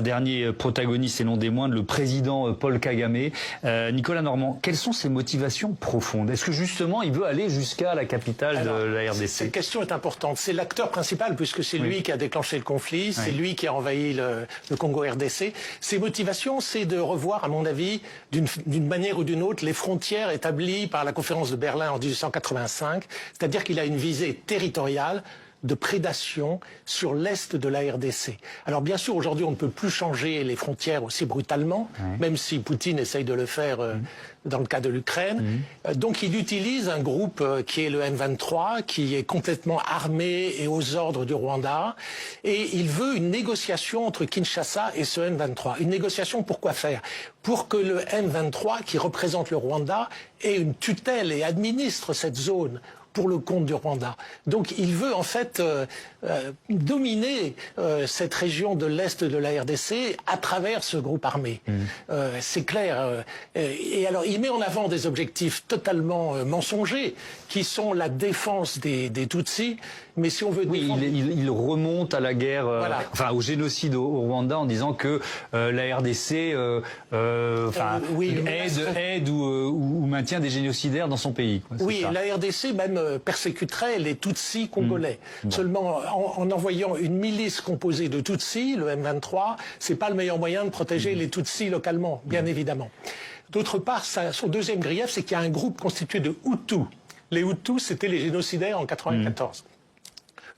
Dernier protagoniste et non des moindres, le président Paul Kagame. Nicolas Normand, quelles sont ses motivations profondes? Est-ce que justement il veut aller jusqu'à la capitale de la RDC? Cette question est importante. C'est l'acteur principal puisque c'est lui qui a déclenché le conflit, c'est lui qui a envahi le Congo-RDC. Ses motivations, c'est de revoir, à mon avis, d'une manière ou d'une autre, les frontières établies par la conférence de Berlin en 1885. C'est-à-dire qu'il a une visée territoriale de prédation sur l'est de la RDC. Alors bien sûr, aujourd'hui, on ne peut plus changer les frontières aussi brutalement, même si Poutine essaye de le faire dans le cas de l'Ukraine. Donc il utilise un groupe qui est le M23, qui est complètement armé et aux ordres du Rwanda, et il veut une négociation entre Kinshasa et ce M23. Une négociation pour quoi faire? Pour que le M23, qui représente le Rwanda, ait une tutelle et administre cette zone pour le compte du Rwanda. Donc il veut en fait dominer cette région de l'Est de la RDC à travers ce groupe armé. C'est clair. Et alors il met en avant des objectifs totalement mensongers qui sont la défense des Tutsis. Mais si on veut défendre... il remonte à la guerre, enfin au génocide au Rwanda en disant que la RDC aide ou maintient des génocidaires dans son pays. Quoi, oui, la RDC même persécuterait les Tutsis congolais. Seulement, en envoyant une milice composée de Tutsis, le M23, c'est pas le meilleur moyen de protéger les Tutsis localement, bien évidemment. D'autre part, son deuxième grief, c'est qu'il y a un groupe constitué de Hutus. Les Hutus, c'était les génocidaires en 94.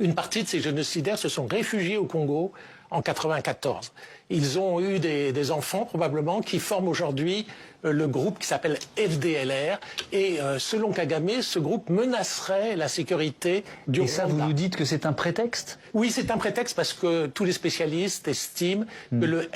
Une partie de ces génocidaires se sont réfugiés au Congo en 94. Ils ont eu des enfants probablement qui forment aujourd'hui le groupe qui s'appelle FDLR et selon Kagame, ce groupe menacerait la sécurité du Rwanda. Et ça, vous nous dites que c'est un prétexte? Oui, c'est un prétexte parce que tous les spécialistes estiment que le